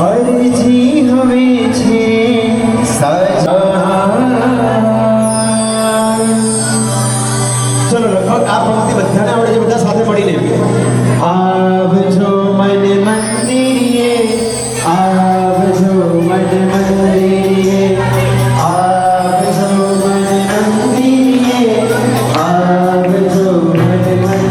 અરજી હવે છે સજા. ચલો લગભગ આ પંક્તિ બધાને આવડે છે, બધા સાથે મળીને. આવજો મન મંદિરે, આવજો મન મંદિરે, આવજો મન મંદિરે, આવજો મન મંદિરે.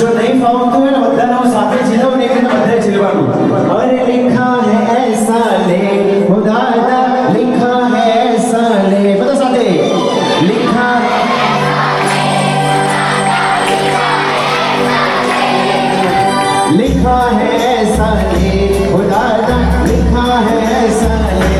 जो नहीं फाउंड है ना बधाना साथे झिलव ने के बधाए झिलवानु. अरे लिखा है ऐसा ले खुदा लिखा है ऐसा ले, બધા સાથે लिखा लिखा है ऐसा ले खुदा लिखा है ऐसा ले.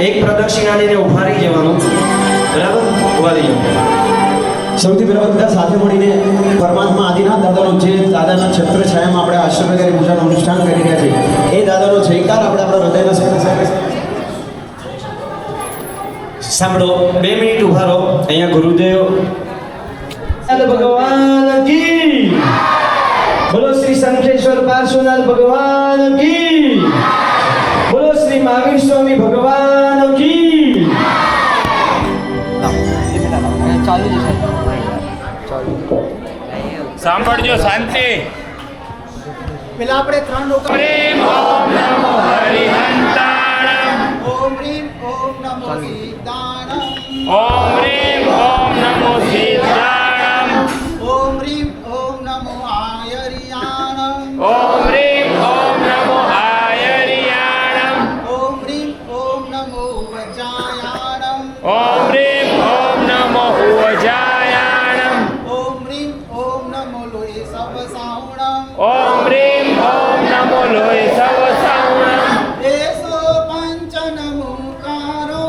એક પ્રદક્ષિણા લઈને ઉભા રહી જવાનું. બરાબર? ઉભા રહી જાઓ. સૌથી પહેલા બધા સાથે મળીને પરમાત્મા આદિનાથ દાદાનો જે દાદાના છત્ર છાયામાં આપણે આશ્રમનગરી પૂજાનું અનુષ્ઠાન કરી રહ્યા છીએ એ દાદાનો જયકાર આપણે આપણા હૃદયના સાથે સાંભળો, 2 મિનિટ ઉભા રહો. અહીંયા ગુરુદેવ ભગવાન કી, બોલો શ્રી શંખેશ્વર પાર્શ્વનાથ ભગવાન કી, બોલો શ્રી મહાવીર સ્વામી ભગવાન કી. સાંભળજો, શાંતિ. પેલા આપણે 3 લોકો પ્રેમ ઓમ નમો હરિહંતાણમ. ઓમ રીમ ઓમ નમો સીતાણમ. ઓમ રીમ ઓમ નમો સિદ્ધાણમ. ઓમ રીમ ઓમ નમો આયરિયાણમ. ઓમ રીમ ઓમ નમો આયરિયાણમ. ઓમ રીમ ઓમ નમો વજાયાણમ. ઓમ રીમ ઓમ નમો ઉવજાયાણમ. ઓમ રીમ ઓમ નમો લોય સવસાવણમ. ઓમ રીમ ઓમ નમો લોય સવ સૌણમ. એસો પંચનમુકારો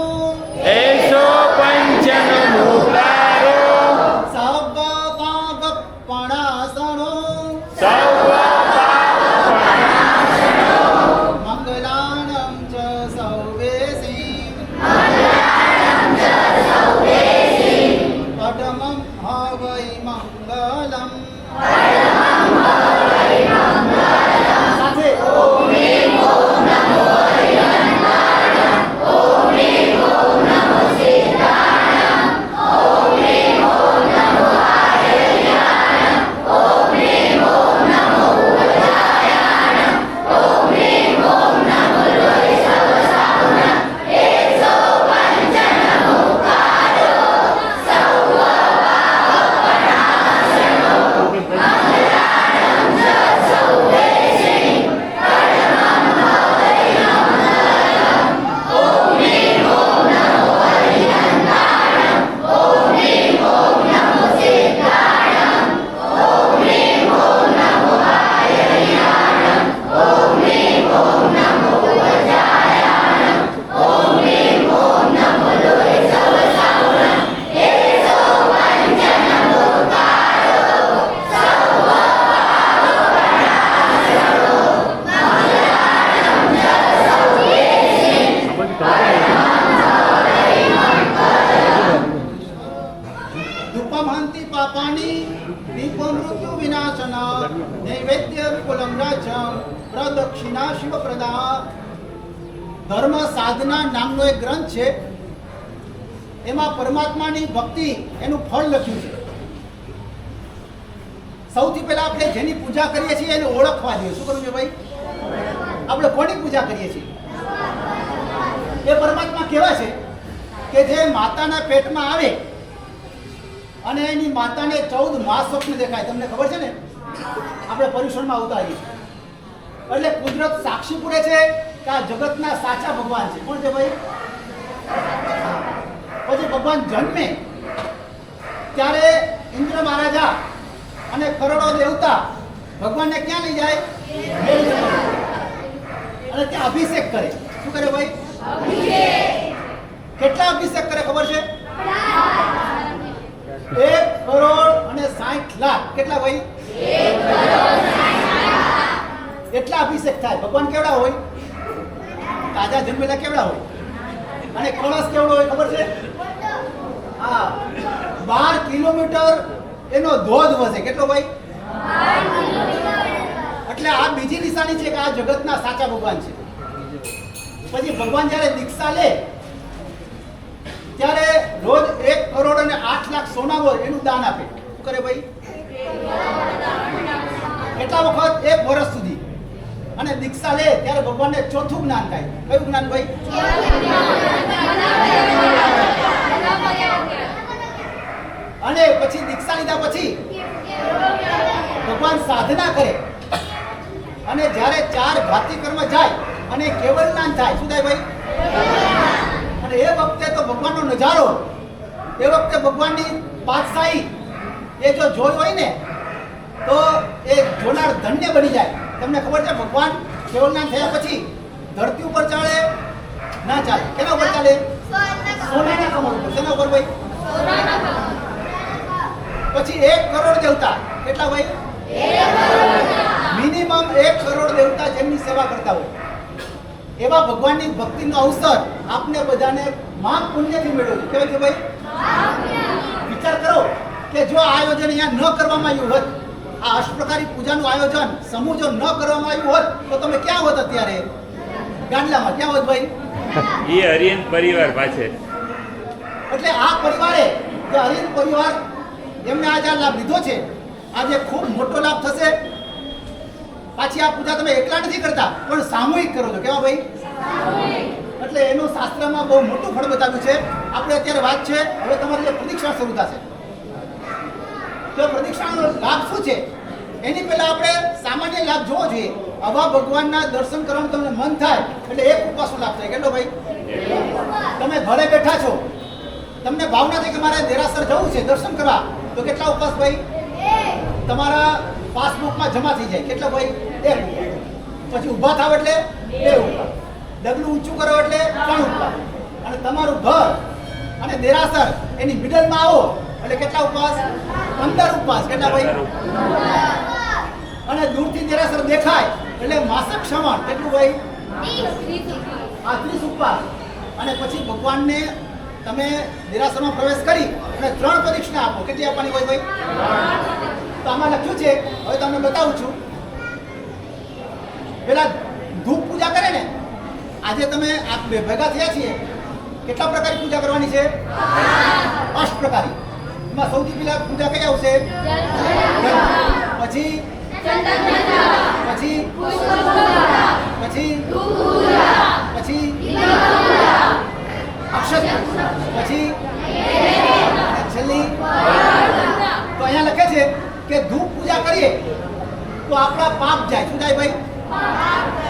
એસો પંચનમુકારો. સવ પાગપણાસણો સૌ મંગલાણમ ચ સૌવેસી પડમં હવૈ મંગલમ. સાથે ધૂપમહંતિ પાપાની દીપમૃત્યુ વિનાશન નૈવેદ્ય વિપુલમ રાજ્યમ પ્રદક્ષિણા શિવપ્રદા. ધર્મ સાધના નામનો એક ગ્રંથ છે. એમાં પરમાત્માની ભક્તિ એનું ફળ લખ્યું છે. સૌથી પહેલા આપણે જેની પૂજા કરીએ છીએ એને ઓળખવા જોઈએ. શું કરવું છે ભાઈ? આપણે કોની પૂજા કરીએ છીએ? એ પરમાત્મા કેવા છે કે જે માતાના પેટમાં આવે અને એની માતાને 14 માસ સ્વપ્ન દેખાય. તમને ખબર છે ને? આપણે પર્યુષણમાં ઉતારીએ એટલે કુદરત સાક્ષી પૂરે છે કે આ જગતના સાચા ભગવાન છે. કોણ છે ભાઈ? પછી ભગવાન જન્મે ત્યારે ઇન્દ્ર મહારાજા અને કરોડો દેવતા ભગવાનને ક્યાં લઈ જાય? અને ત્યાં અભિષેક કરે. શું કરે ભાઈ? કેટલા અભિષેક કરે ખબર છે? 1,60,00,000. કેટલા ભાઈ? એટલા અભિષેક થાય. ભગવાન કેવડા હોય? તાજા જન્મેલા કેવડા હોય? અને કળશ કેવડો હોય ખબર છે? હા, 12 કિલોમીટર એનો ધોધ વસે. કેટલો ભાઈ? એટલે આ બીજી નિશાની છે કે આ જગતના સાચા ભગવાન છે. પછી ભગવાન જ્યારે દીક્ષા લે ત્યારે રોજ 1,08,00,000 સોના હોય એનું દાન આપે. શું કરે ભાઈ? એટલા વખત 1 વર્ષ સુધી. અને દીક્ષા લે ત્યારે ભગવાનને ચોથું જ્ઞાન થાય. કયું જ્ઞાન ભાઈ? અને પછી દીક્ષા લીધા પછી ભગવાન સાધના કરે અને જ્યારે 4 ઘાતી કર્મ જાય અને કેવળ જ્ઞાન થાય. શું થાય ભાઈ? અને એ વખતે તો ભગવાનનો નજારો, એ વખતે ભગવાનની બાદશાહી એ જો જોઈ હોય ને તો એ જોનાર ધન્ય બની જાય. તમને ખબર છે ભગવાન કેવળ જ્ઞાન થયા પછી ધરતી ઉપર ચાલે, ના ચાલે. કેના ઉપર ચાલે? સોનાના કમળ ઉપર. શેના ઉપર ભાઈ? પછી 1 કરોડ દેવતા. કેટલા ભાઈ? મિનિમમ 1 કરોડ દેવતા જેમની સેવા કરતા હોય એવા ભગવાનની ભક્તિનો અવસર આપને બધાને મહા પુણ્યથી મેળવ્યો છે. કેવું છે ભાઈ? વિચાર કરો કે જો આ આયોજન અહીંયા ન કરવામાં આવ્યું હોત, આ અષ્ટપ્રકારી પૂજાનું આયોજન સમૂહ જો ન કરવામાં આવ્યું હોત તો તમે ક્યાં હોત અત્યારે? ગાંડલામાં. ક્યાં હોત ભાઈ? એ હરિયન પરિવાર પાસે એટલે આ પરિવારે જે હરિન પરિવાર એમને આજે આ લાભ લીધો છે, આજે ખૂબ મોટો લાભ થશે. પાછી આ પૂજા તમે એકલા નથી કરતા પણ સામૂહિક કરો છો. કેવા ભાઈ? એટલે એનું શાસ્ત્રમાં બહુ મોટું ફળ બતાવ્યું છે. આપણે અત્યારે વાત છે હવે તમારી જે પ્રદક્ષિણા શરૂ થશે તો પ્રદક્ષિણાનો લાભ શું છે એની પહેલા આપણે સામાન્ય લાભ જોવો જોઈએ. આવા ભગવાનના દર્શન કરવાનું તમને મન થાય એટલે એક ઉપવાસનો લાભ થાય. કેટલો ભાઈ? તમે ઘરે બેઠા છો, તમને ભાવના છે કે મારે દેરાસર જવું છે દર્શન કરવા, તો કેટલા ઉપવાસ ભાઈ? તમારા પાસબુકમાં જમા થઈ જાય. કેટલા ભાઈ? 1 ઉપવાસ. પછી ઊભા થાવ એટલે 2 ઉપવાસ. ડગલું ઊંચું કરો એટલે 3 ઉપવાસ. અને તમારું ઘર અને દેરાસર એની મિડલમાં આવો એટલે કેટલા ઉપવાસ? 15 ઉપવાસ. કેટલા ભાઈ? અને દૂરથી દેરાસર દેખાય એટલે માસક શ્રવણ. કેટલું ભાઈ? 30 ઉપવાસ. અને પછી ભગવાનને તમે દેરાસરમાં પ્રવેશ કરી અને 3 પ્રદક્ષિણા આપો. કેટલી આપવાની હોય ભાઈ? તો આમાં લખ્યું છે, હવે તમને બતાવું છું. પેલા ધૂપ પૂજા કરે ને, આજે તમે આ ભેગા થયા છીએ, કેટલા પ્રકારની પૂજા કરવાની છે? 8 પ્રકારની. એમાં સૌથી પહેલા પૂજા કઈ આવશે? પછી પછી પછી પછી અક્ષત, પછી છેલ્લી. તો અહીંયા લખે છે કે ધૂપ પૂજા કરીએ તો આપણા પાપ જાય. શું થાય ભાઈ?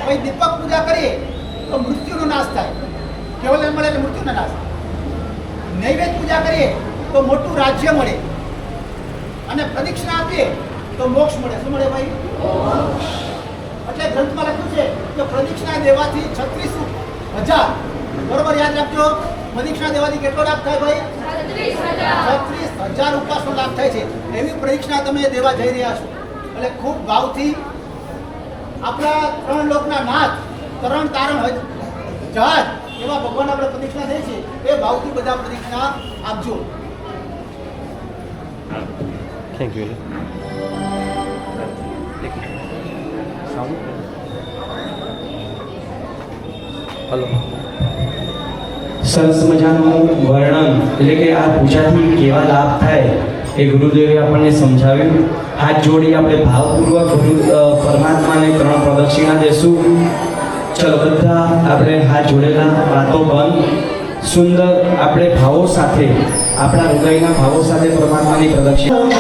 ભાઈ દીપક પૂજા કરીએ તો મૃત્યુનો નાશ થાય. કેવલ મળે એટલે મૃત્યુનો નાશ. નૈવેદ્ય પૂજા કરીએ તો મોટું રાજ્ય મળે. અને પ્રદક્ષિણા આપીએ તો મોક્ષ મળે. શું મળે ભાઈ? એટલે ગ્રંથમાં લખ્યું છે કે પ્રદક્ષિણા દેવાથી 36,000, બરોબર યાદ રાખજો, પ્રદક્ષિણા દેવાથી કેટલો લાભ થાય ભાઈ? 36,000 ઉપવાસનો લાભ થાય છે. એવી પ્રદક્ષિણા તમે દેવા જઈ રહ્યા છો. એટલે ખૂબ ભાવથી આપણા 3 લોકના નાથ, તરણ તારણ જહાજ એવા ભગવાન આપણે પ્રદક્ષિણા થઈ છે એ ભાવથી બધા પ્રદક્ષિણા આપજો. Thank you. હલો. સરસ મજાનું વર્ણન એટલે કે આ પૂજાથી કેવા લાભ થાય એ ગુરુદેવે આપણને સમજાવ્યું. હાથ જોડી આપણે ભાવપૂર્વક પરમાત્માને 3 પ્રદક્ષિણા દેશું. ચલો બધા આપણે હાથ જોડેલા, વાતો બંધ, સુંદર આપણે ભાવો સાથે, આપણા હૃદયના ભાવો સાથે પરમાત્માની પ્રદક્ષિણા.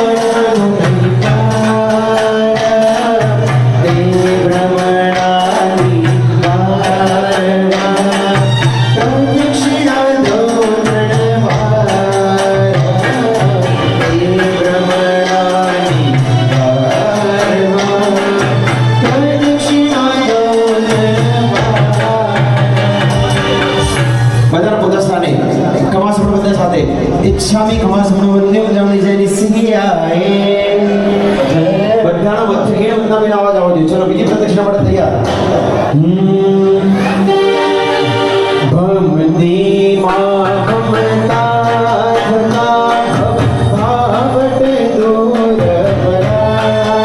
इच्छामी कमासमनो वंदे उजामनी जयनी सिंहियाए बधाना वच्चे के उतना में आवाज आवो चलो बीजी प्रदक्षिणा માટે તૈયાર ભમદી માં ભમતા ધના ભાવટ દૂર પરાયા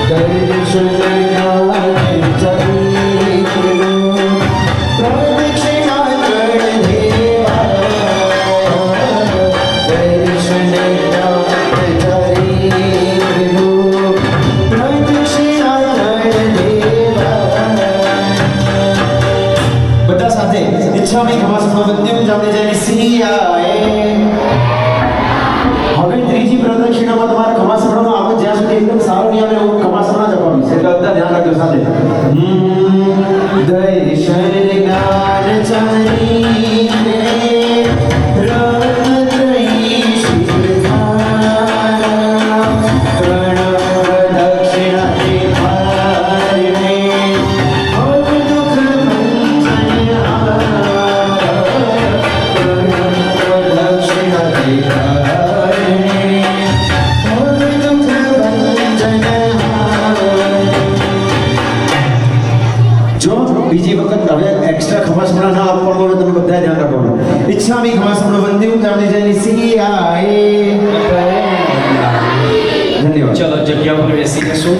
દર્શન ગાય ચરિત્ર પ્રદક્ષિણા ચરણે इच्छामी घमासमनो वंदे उजामनी जयनी सिंहियाए હવે ત્રીજી પ્રદક્ષિણામાં તમારે ઘમાસમણોનો આપણે જ્યાં સુધી એકદમ સારો નહીં આવે એવું ઘમાસમણા જ અપાવીશ. એટલે બધા ધ્યાન રાખજો સાથે. દર્શન જ્ઞાન ચારી રત્નત્રયી શિવધારા પ્રણવ દક્ષિણા તે ભારે હવે દુઃખ મંજન ધ્યાન રાખવાનું ઈચ્છામિ ઘમાસમનો વંદિયું જાણે જેની સિયાએ ધન્યવાદ ચલો જગ્યા પર બેસી જશું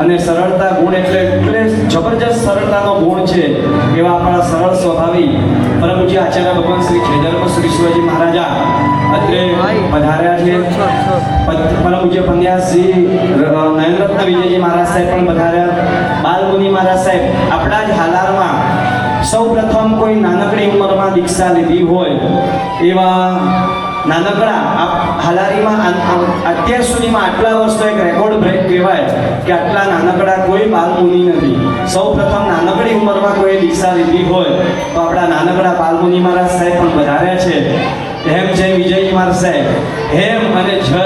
અને સરળતા ગુણ એટલે જબરજસ્ત સરળતાનો ગુણ છે એવા આપણા સરળ સ્વભાવી પરમ પૂજ્ય આચાર્ય ભગવાન શ્રી જયધર્મ શ્રી શિવાજી મહારાજા અત્રે પધાર્યા છે. પરમ પૂજ્ય પન્યાસજી નયનરત્ન વિજયજી મહારાજ સાહેબ પણ પધાર્યા. બાલમુનિ મહારાજ સાહેબ આપણા જ હાલારમાં સૌ પ્રથમ કોઈ નાનકડી ઉંમરમાં દીક્ષા લીધી હોય એવા નાનકડા હાલારીમાં અત્યાર સુધીમાં આટલા વર્ષનો એક રેકોર્ડ બ્રેક કહેવાય કે આટલા નાનકડા કોઈ બાલમુનિ નથી. સૌ પ્રથમ નાનકડી ઉંમરમાં કોઈ દીક્ષા લીધી હોય તો આપણા નાનકડા બાલમુનિ મહારાજ સાહેબ પણ વધાર્યા છે. હેમ જય વિજયજી મહારાજ સાહેબ, હેમ અને જય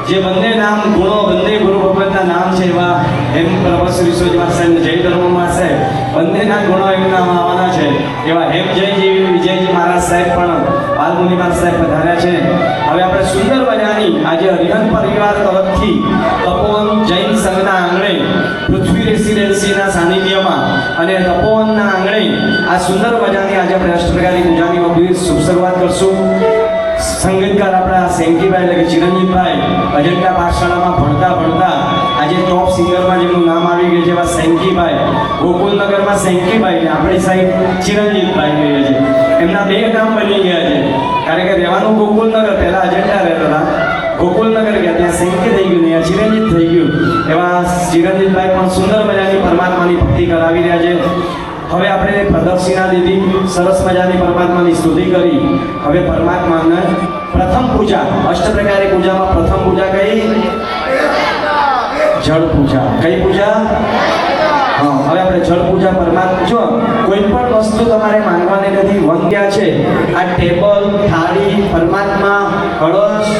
જે બંને નામ ગુણો બંને ગુરુ ભગવતના નામ છે એવા હેમ પ્રભુ શ્રી શિવાજી મહારાજ સાહેબ જય ધર્મ મહારાજ સાહેબ બંનેના ગુણો એમના આવવાના છે એવા હેમ જય વિજયજી મહારાજ સાહેબ પણ બાલમુનિમાન સાહેબ પધાર્યા છે. હવે આપણે સુંદર મજાની આજે હરિહર પરિવાર તરફથી તપોવન જૈન સંઘના આંગણે પૃથ્વી રેસિડેન્સીના સાનિધ્યમાં અને તપોવનના આંગણે આ સુંદર મજાની આજે આપણે અષ્ટપ્રકારની પૂજાની અભિષેક શુભ શરૂઆત કરશું. સંગીતકાર આપણા સેંકીભાઈ એટલે કે ચિરંજીતભાઈ અજંટા પાઠશાળામાં ભણતા આજે ટોપ સિંગરમાં જેમનું નામ આવી ગયું છે એવા સેંકીભાઈ, ગોકુલનગરમાં સેંકીભાઈ ને આપણી સાઈડ ચિરંજીતભાઈ કહીએ છીએ. એમના બે નામ બની ગયા છે કારણ કે રહેવાનું ગોકુલનગર, પહેલા અજંટા રહેતા હતા, ગોકુલનગર ગયા ત્યાં સેંકી થઈ ગયું ને આ ચિરંજીત થઈ ગયું. એવા ચિરંજીતભાઈ પણ સુંદર મજાની પરમાત્માની ભક્તિ કરાવી રહ્યા છે. હવે આપણે પ્રદક્ષિણા દીધી, સરસ મજાની પરમાત્માની સ્તુતિ કરી. હવે પરમાત્માને પ્રથમ પૂજા, અષ્ટપ્રકારી પૂજામાં પ્રથમ પૂજા કઈ? જળ પૂજા. કઈ પૂજા? હા, હવે આપણે જળ પૂજા પરમાત્મા. જો કોઈ પણ વસ્તુ તમારે માંગવાની નથી, વંગ્યા છે આ ટેબલ, થાળી, પરમાત્મા, કળશ,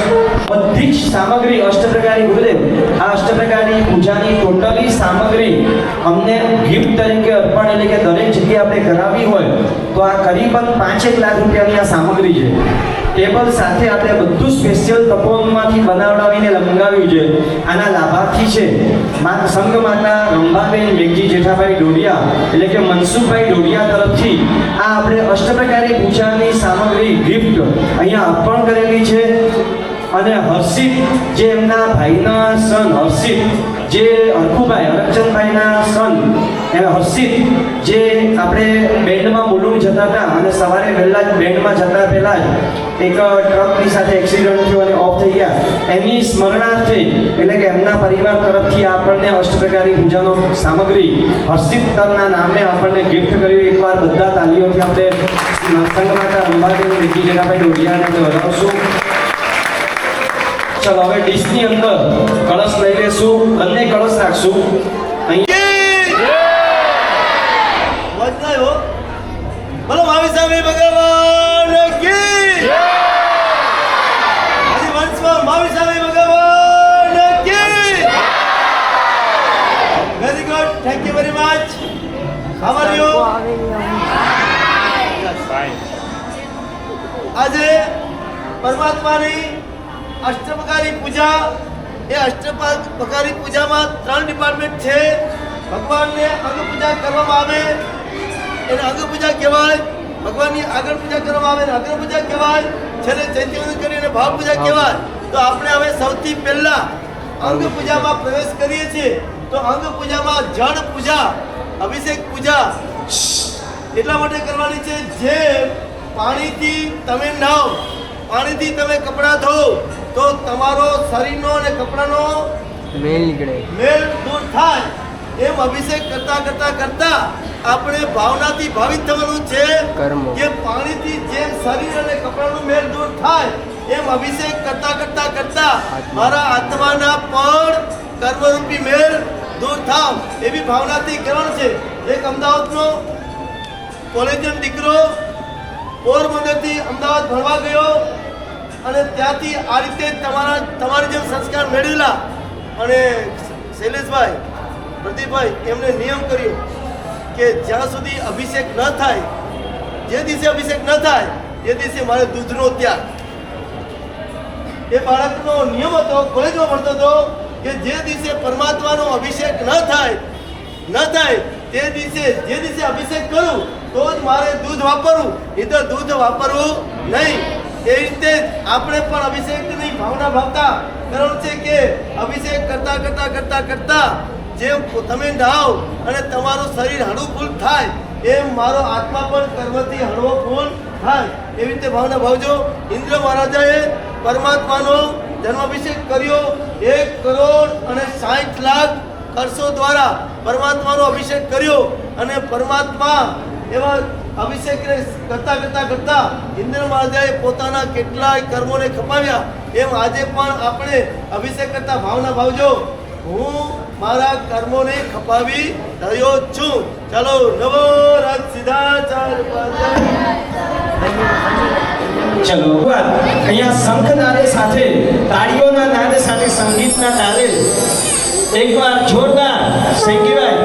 બધી જ સામગ્રી અષ્ટપ્રકારી ગુરુદેવ આ અષ્ટપ્રકારી પૂજાની ટોટલી સામગ્રી અમને ગિફ્ટ તરીકે અર્પણ એટલે કે દરેક જગ્યાએ આપણે કરાવી હોય તો આ કરીબન 5 લાખ રૂપિયાની આ સામગ્રી છે. ટેબલ સાથે આપણે બધું સ્પેશિયલ તપોવનમાંથી બનાવડાવીને લંગાવ્યું છે. આના લાભાર્થી છે સંઘ માતા રંભાબેન મેઘજી જેઠાભાઈ ડોડિયા એટલે કે મનસુખભાઈ ડોડિયા તરફથી આ આપણે અષ્ટપ્રકારી પૂજાની સામગ્રી ગિફ્ટ અહીંયા અર્પણ કરેલી છે. અને હર્ષિત જે એમના ભાઈના સન હર્ષિત જે હરખુભાઈ હરકચંદભાઈના સન એ હર્ષિત જે આપણે બેન્ડમાં મુલુંડ જતા હતા અને સવારે વહેલા જ બેન્ડમાં જતા પહેલા જ એક ટ્રકની સાથે એક્સિડન્ટ થયો અને ઓફ થઈ ગયા. એની સ્મરણાર્થે એટલે કે એમના પરિવાર તરફથી આપણને અષ્ટપ્રકારી પૂજાનો સામગ્રી હર્ષિતના નામે આપણને ગિફ્ટ કર્યું. એકવાર બધા તાલીઓથી આપણે સંઘ માતા અંબાદેવ મેઘજી જેઠાભાઈ ડોડિયાને વધાવશું. ચલો હવે ડીશની અંદર કળશ લઈ લેશું, બંને કળશ રાખશું. બોલો મહાવીર સ્વામી ભગવાન કી જય. હજી વંશમાં મહાવીર સ્વામી ભગવાન કી. Very good, thank you very much. How are you? આજે પરમાત્માની અષ્ટપ્રકારી પૂજા, એ અષ્ટપ્રકારી પૂજામાં 3 ડિપાર્ટમેન્ટ છે. ભગવાનને અંગ પૂજા કરવામાં આવે એને અંગ પૂજા કહેવાય, ભગવાનની આગળ પૂજા કરવામાં આવે એને અગ્ર પૂજા કહેવાય, છેલ્લે ચૈત્યવંદન કરી અને ભાવ પૂજા કહેવાય. તો આપણે હવે સૌથી પહેલા અંગ પૂજામાં પ્રવેશ કરીએ છીએ. તો અંગ પૂજામાં જળ પૂજા, અભિષેક પૂજા એટલા માટે કરવાની છે જે પાણીથી તમે નાહો, પાણીથી તમે કપડાં ધો તો તમારો શરીરનો અને કપડાનો મેલ દૂર થાય. એમ અભિષેક કરતા આપણે ભાવનાથી ભાવિત થવાનું છે કે પાણીથી જેમ શરીર અને કપડાનું મેલ દૂર થાય એમ અભિષેક કરતા મારા આત્માના પણ કર્મરૂપી મેલ દૂર થાવ એવી ભાવનાથી કરવાનું છે. એક અમદાવાદનો કોલેજિયન દીકરો પોરબંદરથી અમદાવાદ ભણવા ગયો અને ત્યાંથી આ રીતે તમારી જેમ સંસ્કાર મેળવેલા અને શૈલેષભાઈ પ્રદીપભાઈ એમને નિયમ કર્યો કે જ્યાં સુધી અભિષેક ન થાય, જે દિવસે અભિષેક ન થાય એ દિવસે મારે દૂધનો ત્યાગ. એ બાળકનો નિયમ હતો, કોલેજમાં ભણતો હતો કે જે દિવસે પરમાત્માનો અભિષેક ન થાય તે દિવસે જે દિવસે અભિષેક કરું તો જ મારે દૂધ વાપરવું, એ તો દૂધ વાપરવું નહીં. એ રીતે આપણે પણ અભિષેકની ભાવના ભાવતા કરવાનું છે કે અભિષેક કરતા જેમ તમે નાહો અને તમારું શરીર હળવું ફૂલ થાય એમ મારો આત્મા પણ કર્મથી હળવો ફૂલ થાય એવી રીતે ભાવના ભાવજો. ઇન્દ્ર મહારાજાએ પરમાત્માનો જન્માભિષેક કર્યો. 1,60,00,000 કળશો દ્વારા પરમાત્માનો અભિષેક કર્યો અને પરમાત્મા એવા અભિષેકને કરતા ઇન્દ્ર મહારાજાએ પોતાના કેટલાય કર્મોને ખપાવ્યા. એમ આજે પણ આપણે અભિષેક કરતા ભાવના ભાવજો, હું મારા કર્મોને ખપાવી રહ્યો છું. ચાલો નવો રાજ સિદ્ધાચાર. ચલો અહીંયા શંખ નાદે સાથે તાળીઓના નાદ સાથે સંગીતના તાલે એકવાર જોરદાર સંગીતભાઈ.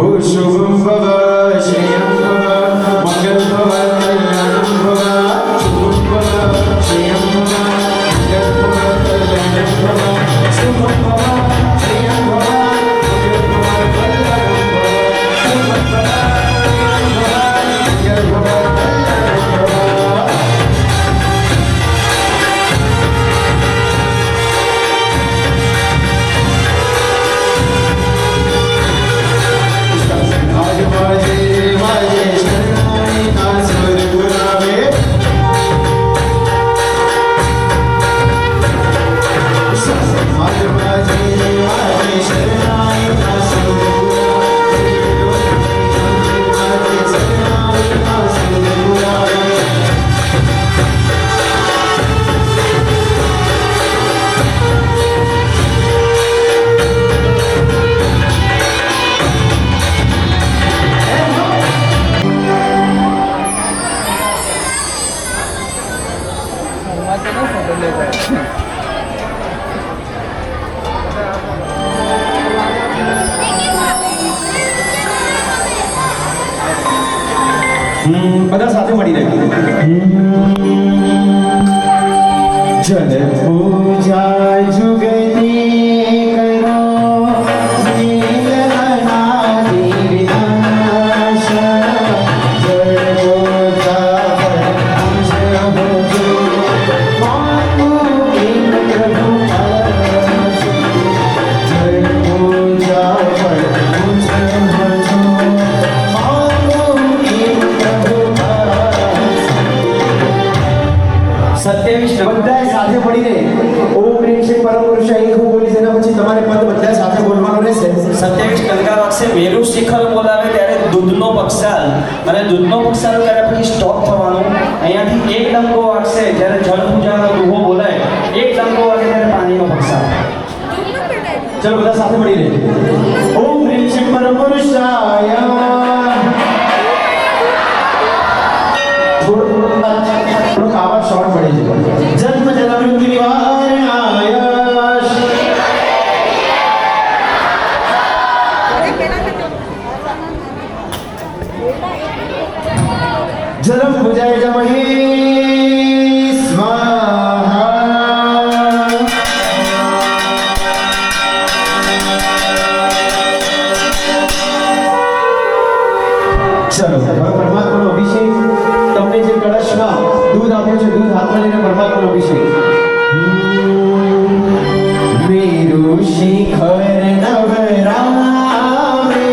ओ शुभम भव श्रियं भव मंगल भव कल्याणं भव शुभम भव श्रियं भव मंगल भव कल्याणं भव शुभम भव श्रियं भव मंगल भव कल्याणं भव शुभम भव श्रियं भव मंगल भव कल्याणं भव आज वाजे वाजे शरणाई का सुर गुरावे आज वाजे वाजे शरणाई का सुर गुरावे वाजे शरणाई का सुर गुरावे બધા સાથે મળીને જલ પૂજા જુગતી કરો નીલમનાદિ વિનાશ જળ પૂજા અંશ ભજો માતુ કિમ પ્રભુ જળ પૂજા અંશ ભજો માતુ કિમ પ્રભુ 27 બધાય સાથે મળીને ઓમ રીમ શ્રી પરમ પુરુષ એક હું બોલીશ એના પછી તમારે પદ બધાય સાથે બોલવાનું રહેશે 27 ટંકાર વાગશે મેરુ શિખર બોલાવે ત્યારે દૂધનો પક્ષાલ અને દૂધનો પક્ષાલ કર્યા પછી સ્ટોપ થવાનું અહીંયાથી એક ડંકો વાગશે જ્યારે જળ પૂજાનો દુહો બોલાય એક ડંકો વાગે ત્યારે પાણીનો પક્ષાલ ચલો બધા સાથે મળીને ઓમ રીમ શ્રી પરમ પુરુષાય થોડોક આવાજ શોર્ટ પડે છે જન્મ જન્મ મૃત્યુ નિવારણાય જલમ પૂજાય જમહે સ્વાહા ચલો પરમાત્માનો અભિષેક તમને જે કળશમાં દૂધ આપ્યું છે દૂધ હાથમાં લઈને પરમાત્માનો અભિષેક મેરુ શિખર નવરાવે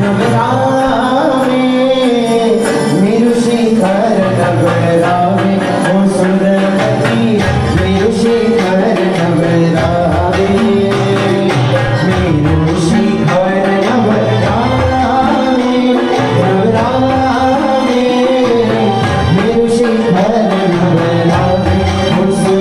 નવરાવે મેરુ શિખર નવરાવે ઓ સુરપતિ મેરુ શિખર નવરાવે મેરુ શિખર નવરાવે નવરાવે મેરુ શિખર નવરાવે ઓ સુરપતિ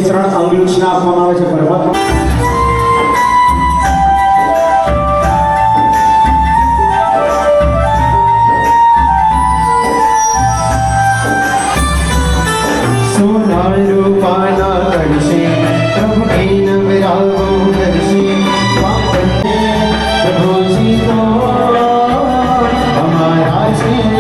ત્રણ અંગલૂચના આપવામાં આવે છે પરમાત્મા સોના રૂપાના કરશે પ્રભુ એન વિરાગો કરશે વાપરને પ્રભુજી તો અમારા છે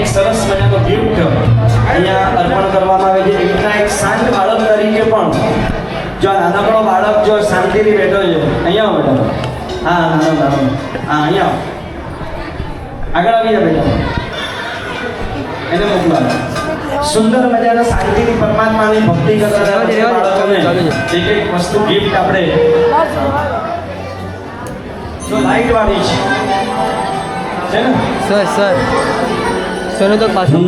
એક સરસ મજાનો ગિફ્ટ અહીંયા અર્પણ કરવામાં આવે છે. એકના એક શાંત બાળક તરીકે પણ જો આ નાનકડો બાળક જો શાંતિથી બેઠો છે અહીંયા આવો બેટા. હા નાનો હા અહીંયા આવો. આગળ આવી જા બેટા. એને મોકલા. સુંદર મજાના શાંતિથી પરમાત્માની ભક્તિ કરતા બાળકોને એક એક વસ્તુ ગિફ્ટ આપણે જો લાઈટ વાળી છે ને સર સોનો તો પાછું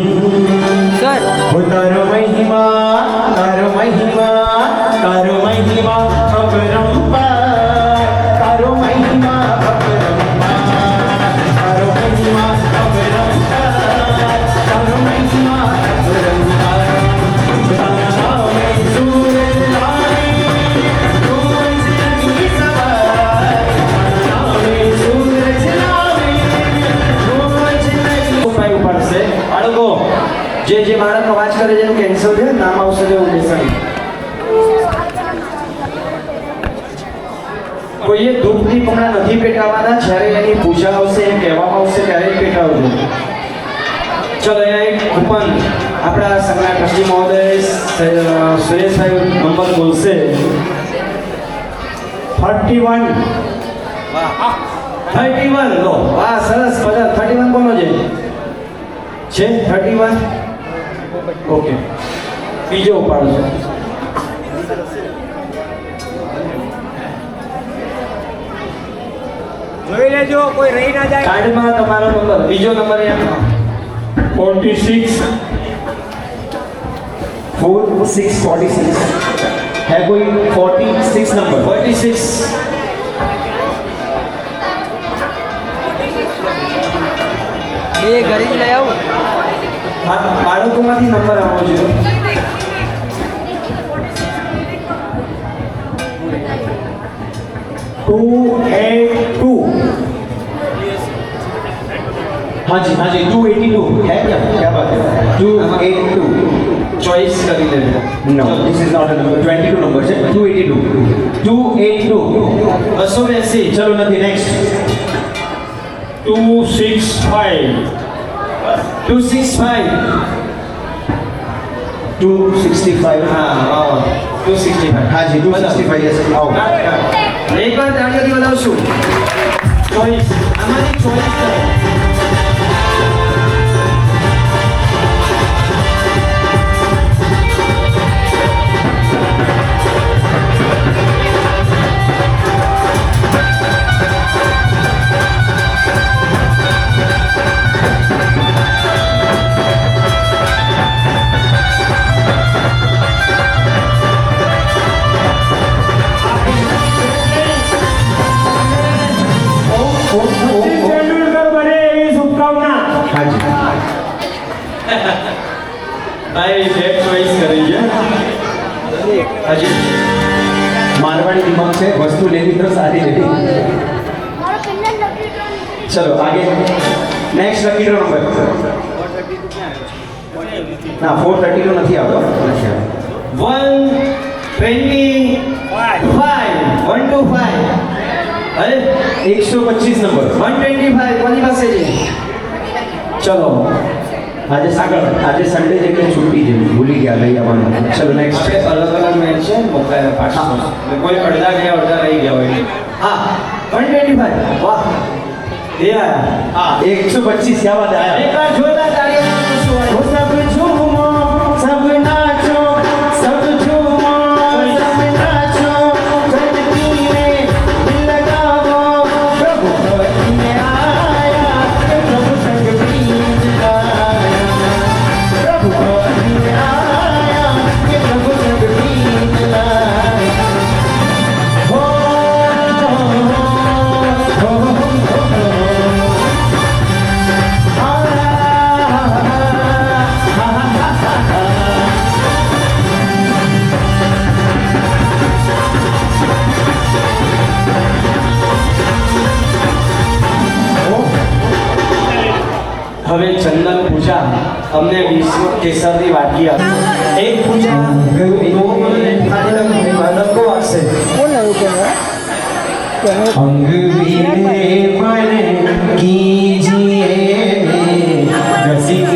સર वो तारो महिमा अपरंपार तारो महिमा अपरंपार तारो महिमा अपरंपार तारो महिमा अपरंपार तारे सूरज लाए सूरज की सवार तारे सूरज लाए सूरज नहीं ઉપાય ઉપાડશે બાળકો જે બાળક અવાજ કરે છે એનું કેન્સલ છે નામ આવશે એવું લેસન કોઈએ ધૂપની પમણા નથી પેટાવાના જ્યારે એની પૂજા આવશે એ કહેવામાં આવશે ત્યારે જ પેટાવજો ચલો અહીંયા એક કૂપન આપણા સંઘના ટ્રસ્ટી મહોદય સુરેશભાઈ નંબર બોલશે 31 લો વાહ સરસ બધા 31 કોનો છે 31 ઓકે બીજો ઉપાડો છે જોઈ લેજો કોઈ રહી ના જાય. કાર્ડમાં તમારો નંબર બીજો નંબર અહીંયા 46 है कोई 46 नंबर 46 એ ઘરે જ લઈ આવું. બાળકોમાંથી નંબર આપો છો हाँ जी 282 है क्या बात है 282 ચોઈસ કરી લેજો No, this is not a number. 22 number છે 282 280 ચલો નથી next 265 265 હા 265 हाँ जी 265 yes आओ એક વાર તાળીઓથી વધાવશું ચોઈસ આમાંથી ચોઈસ કરો हाँ जी ભાઈ બેક ચોઈસ કરી છે હજી मारवाड़ी दिमाग से वस्तु लेनी तो सारी लेनी चलो आगे नेक्स्ट लकी ड्रॉ नंबर ना 432 નથી આવતો 125 અરે 125 નંબર 125 કોની પાસે છે ચલો આજે સન્ડે છે એટલે છૂટી છે ભૂલી ગયા લઈ આવવાનું ચલો નેક્સ્ટ આપણે અલગ અલગ મેચ છે મોકલાય પાછા કોઈ અડધા ગયા અડધા રહી ગયા હોય હા 125 વાહ એ આયા हाँ 125 क्या बात है आया એક વાર જોરદાર તાળીઓ वो सब झूमो सब नाचो सब झूमो सब नाचो धरती में दिल लगाओ प्रभु भक्ति में आया प्रभु संग प्रीत गाया प्रभु भक्ति में आया प्रभु संग प्रीत लाया हो હવે ચંદન પૂજા અમને વિશ્વ કેસરની વાટકી આપી એક પૂજા બાળકો વાગશે अंग वीरे मन कीजिए रसिक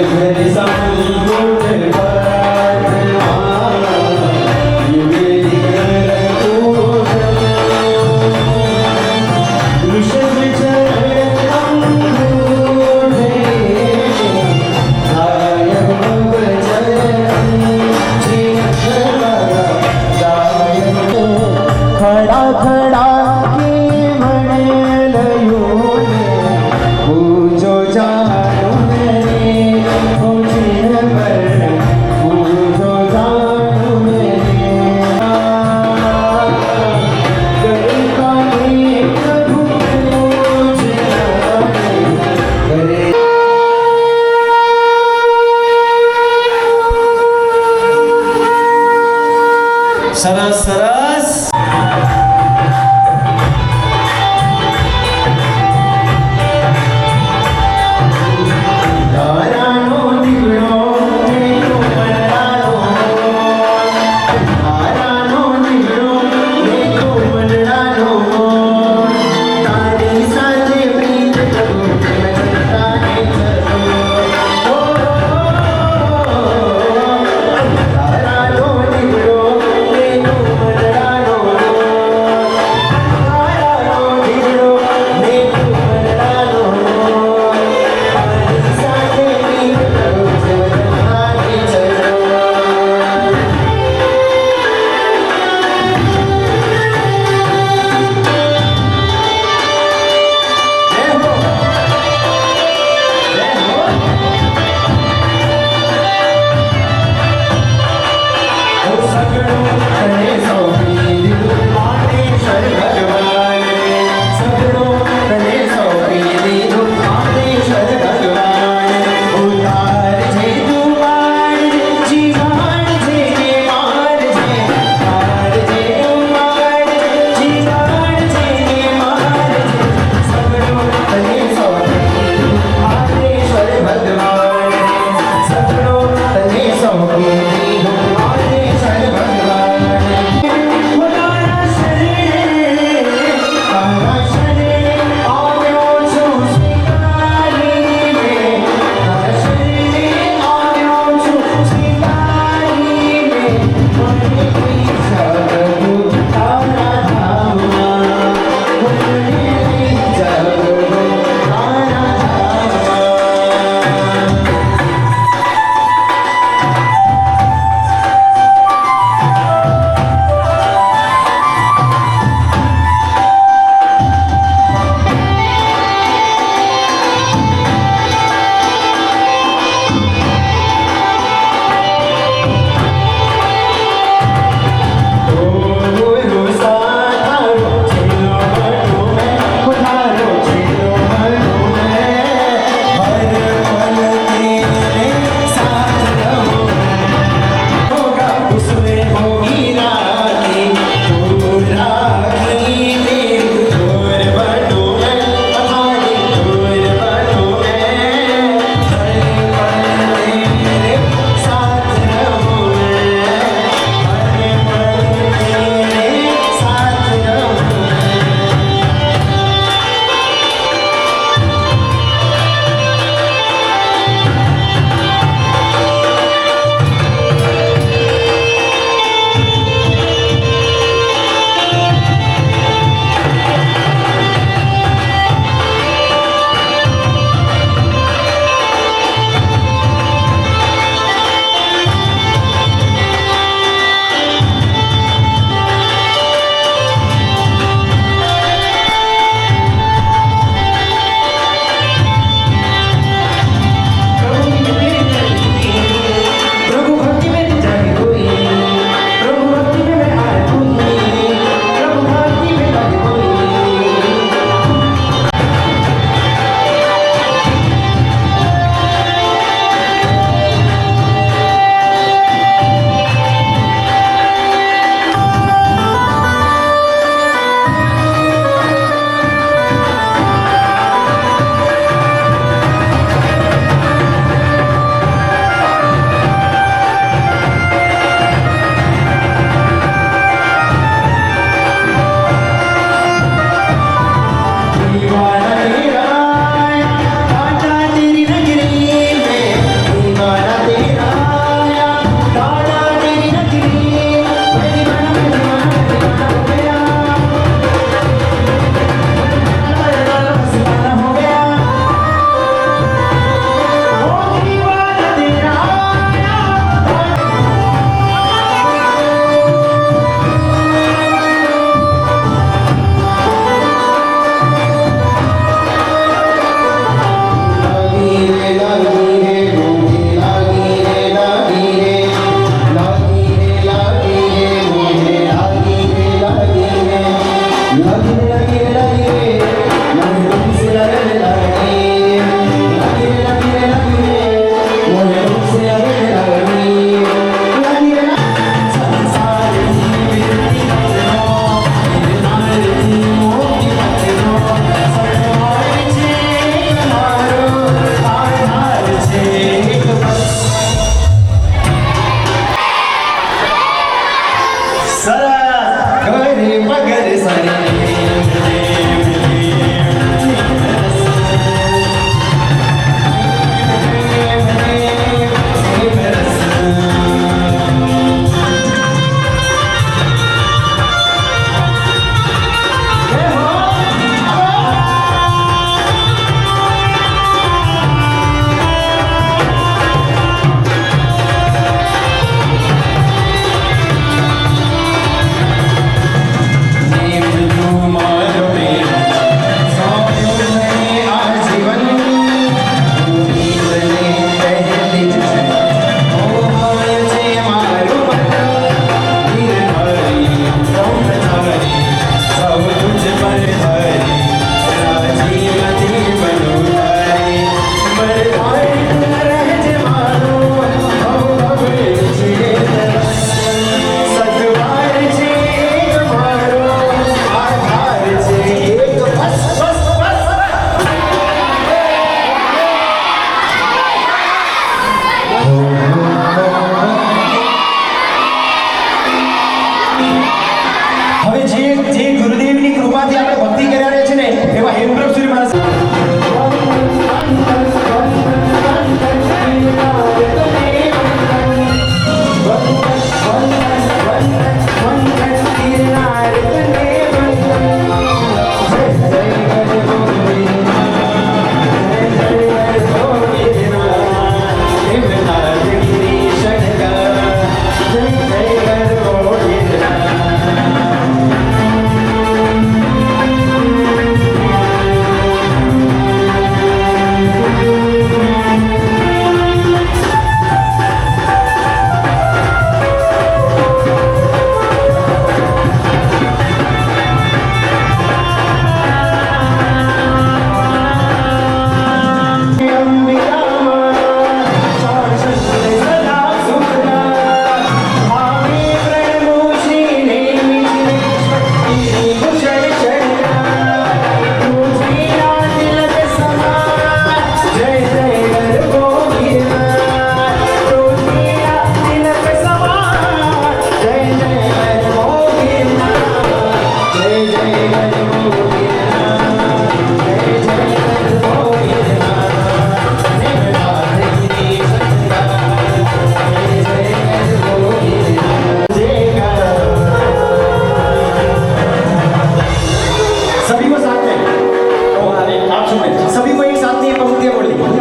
घर संगोट बरमान ये मेरी करतूत विषम चरण अंगूठे गायब चरण खड़ा खड़ा के मणलयो पूजो जानो मेरे पूजिन पर पूजो जानो मेरे करे काने प्रभु करे સરસ સરસ તારાનો દીકરો મેરો મનડાનો તારાનો દીકરો મેરો મનડાનો તારી સાથે પ્રીત કરું તારે તારાનો દીકરો મેરો મનડાનો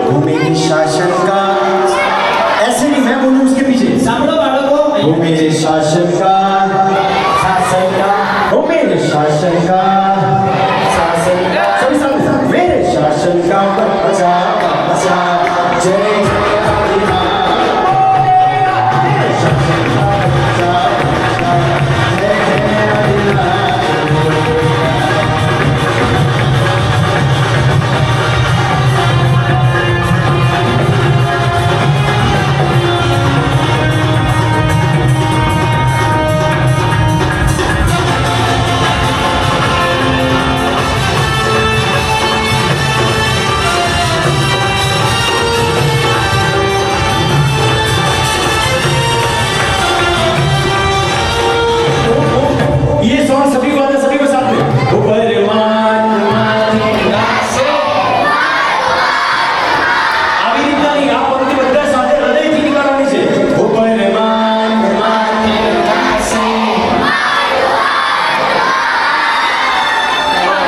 वो मेरे शासन का, ऐसे नहीं मैं बोलूं उसके पीछे, સાંભળો બાળકો वो मेरे शासन का, शासन का, वो मेरे शासन का, शासन का, सभी साथ मेरे शासन का बच्चा बच्चा जय जय आदिनाथ। मेरे शासन का बच्चा बच्चा जय जय आदिनाथ। ये सॉन्ग सभी को आता है, सभी को साथ में ऊपर मान से આવી રીતના નહીં, આ પંક્તિ બધા સાથે હૃદયથી નીકળવાની છે ऊपर मान से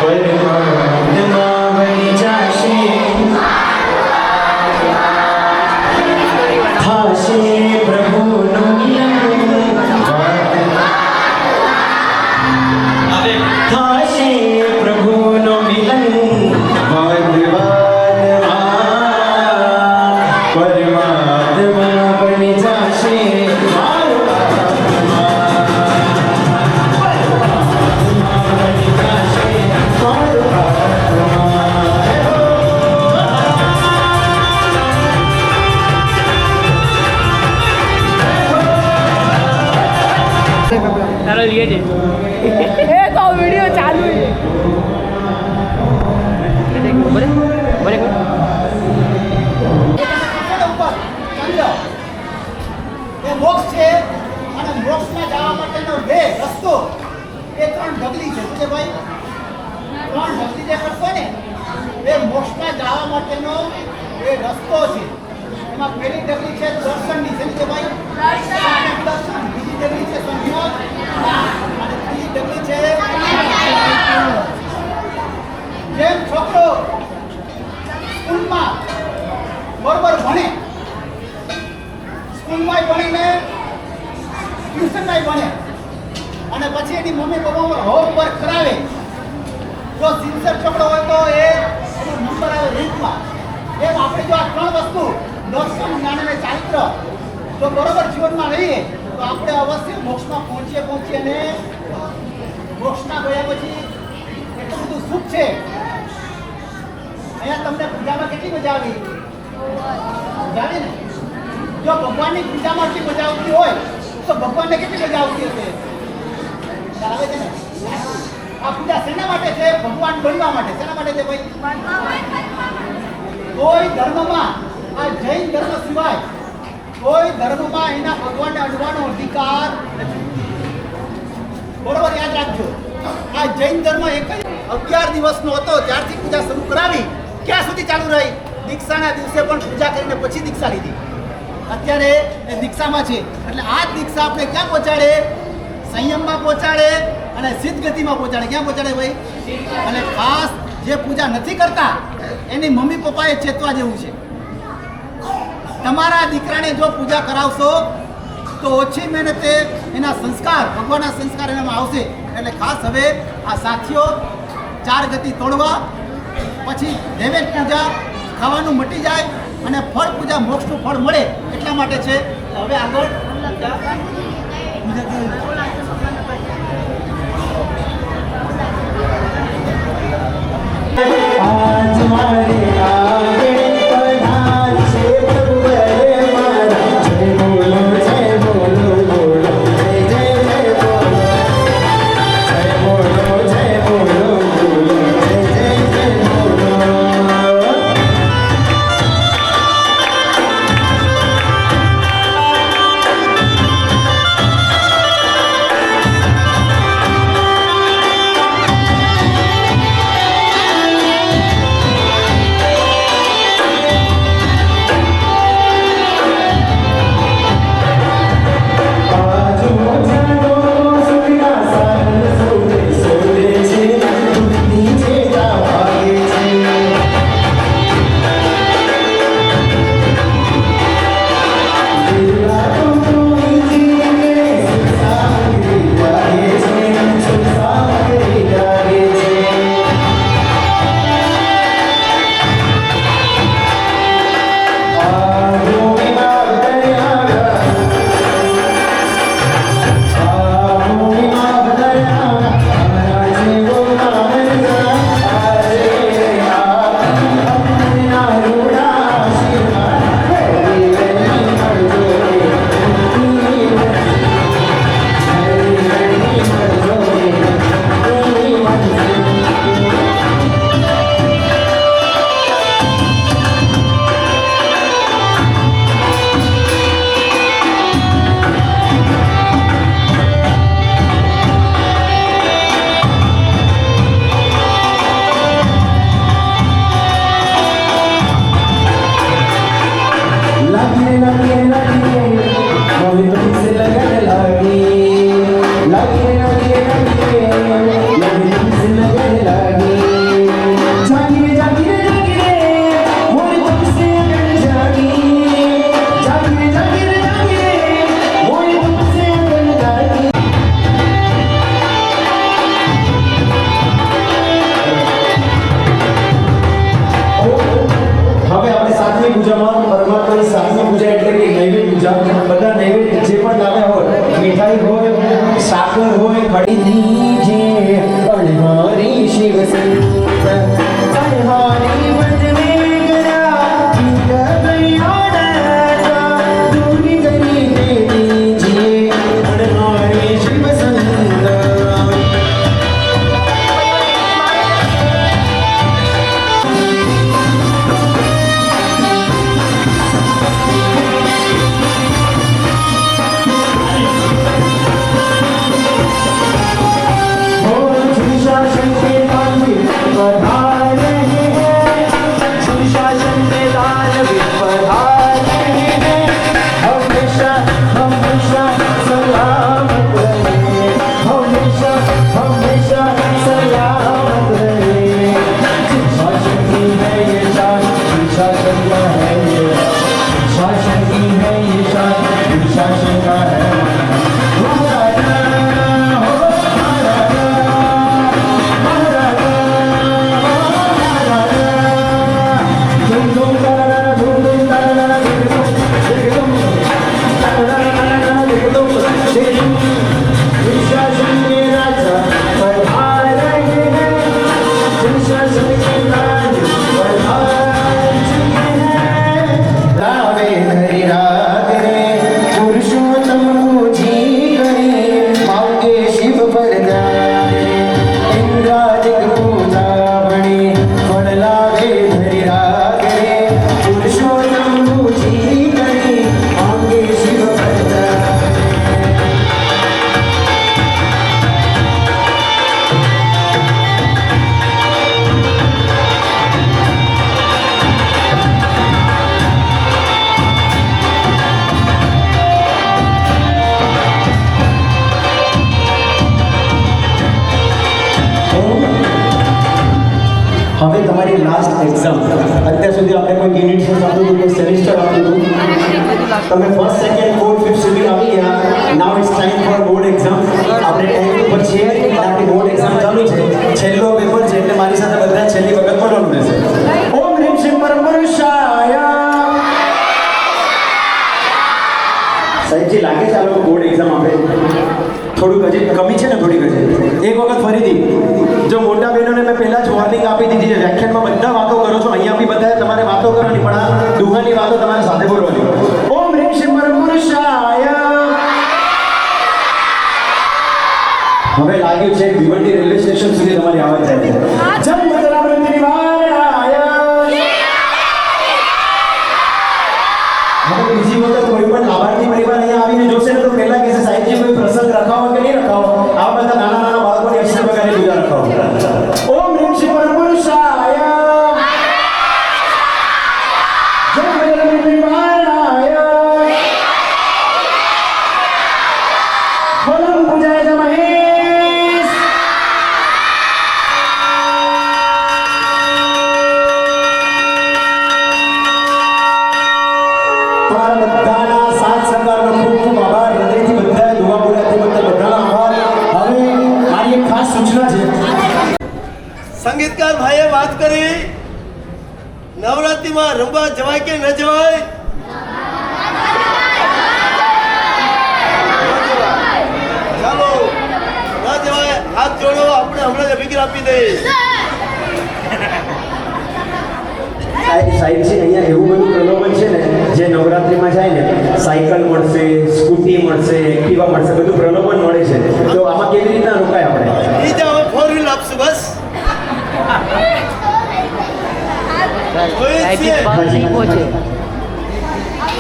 પરમાત્મા બની જાશે થાશે પ્રભુનો થાશે પ્રભુનો મિલન પરમાત્મા બની જાશે મારો પરમાત્મા બની જાશે મારો તારો લીએ છે એ તો વિડિયો ચાલુ છે બોલે બોલે ઉપર ચંદ્ર એ મોક્ષ છે અને મોક્ષમાં જવા માટેનો વે રસ્તો એ ત્રણ ઢગલી છે શું છે ભાઈ? ત્રણ ઢગલી જે કરશો ને એ મોક્ષમાં જવા માટેનો એ રસ્તો છે. એમાં પહેલી ઢગલી છે દર્શનની, છે ને ભાઈ? દર્શન. બીજી ઢગલી છે સંયોગ અને ત્રીજી ઢગલી છે જેમ છોકરો સ્કૂલમાં બરોબર ભણે, સ્કૂલમાં ભણીને ટ્યુશનમાં ભણે અને પછી એની મમ્મી પપ્પા હોમવર્ક કરાવે, જો સિન્સિયર છોકરો હોય તો એનો નંબર આવે રેન્કમાં. એમ આપણે જો આ ત્રણ વસ્તુ દર્શન, જ્ઞાન અને ચારિત્ર જો બરોબર જીવનમાં રહીએ તો આપણે અવશ્ય મોક્ષમાં પહોંચીએ અને મોક્ષમાં ગયા પછી એટલું બધું સુખ છે. અહીંયા તમને પૂજામાં કેટલી મજા આવી? મજા આવી ને? જો ભગવાનની પૂજામાં આટલી મજા આવતી હોય તો ભગવાનને કેટલી મજા આવતી હશે? ખ્યાલ આવે છે ને? આ પૂજા શેના માટે છે? ભગવાન બનવા માટે. શેના માટે છે ભાઈ? કોઈ ધર્મમાં, આ જૈન ધર્મ સિવાય કોઈ ધર્મમાં એના ભગવાનને અડવાનો અધિકાર નથી. બરોબર યાદ રાખજો. આ જૈન ધર્મ એક જ 11 દિવસનો હતો ત્યારથી પૂજા શરૂ કરાવી. ક્યાં સુધી ચાલુ રહી? દીક્ષાના દિવસે પણ પૂજા કરીને પછી દીક્ષા લીધી. અત્યારે એ દીક્ષામાં છે. એટલે આ જ દીક્ષા આપણે ક્યાં પહોંચાડે? સંયમમાં પહોંચાડે અને સિદ્ધ ગતિમાં પહોંચાડે. ક્યાં પહોંચાડે ભાઈ? અને ખાસ જે પૂજા નથી કરતા એની મમ્મી પપ્પાએ ચેતવા જેવું છે. તમારા દીકરાને જો પૂજા કરાવશો તો ઓછી મહેનતે એના સંસ્કાર, ભગવાનના સંસ્કાર એનામાં આવશે. એટલે ખાસ હવે આ સાથીઓ 4 ગતિ તોડવા, પછી નૈવેદ્ય પૂજા, ખાવાનું મટી જાય અને ફળ પૂજા, મોક્ષનું ફળ મળે એટલા માટે છે. હવે આગળ आज मारे आगे पधार से प्रभु बड़े मारा जय बोलो बोलो बोलो जय जय जय बोलो जय बोलो जय बोलो बोलो जय जय जय बोलो. સાતમી પૂજામાં પરમાત્માની સાતમી પૂજા એટલે કે નૈવેદ્ય પૂજા. બધા નૈવેદ્ય જે પણ લાવ્યા હોય, મીઠાઈ હોય, સાકર હોય, ખડી દીજે અણહારી શિવ સંત અણહારી વજને ગરા ગીત ગયાડા દૂરી કરી દે દીજે અણહારી શિવ સંત. હવે તમારી લાસ્ટ એક્ઝામ. અત્યાર સુધી આપણે કોઈ યુનિટ ટેસ્ટ આપ્યું હતું, કોઈ સેમિસ્ટર આપ્યું હતું. તમે ફર્સ્ટ સેકન્ડ ફોર્થ ફિફ્થ સુધી આવી ગયા. Now it's time for board exam. આપણે ટાઈમ ઉપર છીએ એટલે આપણી બોર્ડ એક્ઝામ ચાલુ છે. છેલ્લો પેપર છે એટલે મારી સાથે બધા છેલ્લી વખત પડવાનું રહેશે. ઓમ હ્રીમ શ્રીમ પરમ પુરુષાય. સાહેબજી લાગે છે આ લોકો બોર્ડ એક્ઝામ આપે? થોડુંક હજી કમી છે ને, થોડીક હજી. એક વખત ફરીથી જો મોટા બહેનોને મેં પહેલા જ વોર્નિંગ આપી દીધી છે, વ્યાખ્યાનમાં બધા વાતો કરો છો, અહીંયા બી બધા તમારે વાતો કરવાની, પણ આ દુહાની વાતો તમારે સાથે બોલવાની. ઓમ હ્રીમ શ્રીમ પરમ પુરુષાય. હવે લાગ્યું છે ભીવંડી રેલવે સ્ટેશન સુધી તમારી આવાજ જાય છે. જય મતરાવૃત્તિ નિવારણાય. હવે બીજી વખત કોઈ પણ લાભાર્થી પરિવાર અહીંયા આવીને જોશે ને તો પહેલા કહેશે સાહેબજી કોઈ પ્રસંગ રખાવો કે નહીં રખાવો. આવા બધા નાના નાના બાળકોની અષ્ટપ્રકારની પૂજા રખાવો. ઓમ હ્રીમ શ્રીમ પરમ પુરુષાય. જય મતરાવૃત્તિ નિવારણાય. ફલમ પૂજાય જ મહેશ. તમારા બધાના સાથ સહકારનો ખૂબ ખૂબ આભાર. હૃદયથી બધા દુઆ બોલ્યાથી બધાનો આભાર. હવે મારી એક ખાસ સૂચના છે. સંગીતકાર ભાઈએ વાત કરી નવરાત્રિમાં રમવા જવાય કે ન જવાય? ચાલો ન જવાય હાથ જોડો, આપણે હમણાં જ અભિગ્ર આપી દઈએ. સાહેબજી અહીંયા એવું બધું પ્રલોભન છે ને, જે નવરાત્રિમાં જાય ને સાયકલ મળશે, સ્કૂટી મળશે, એક્ટિવા મળશે, બધું પ્રલોભન મળે છે. તો આમાં કેવી રીતના રોકાય આપણે? એ જ હવે 4 વ્હીલ આપશું બસ. જોઈએ છીએ.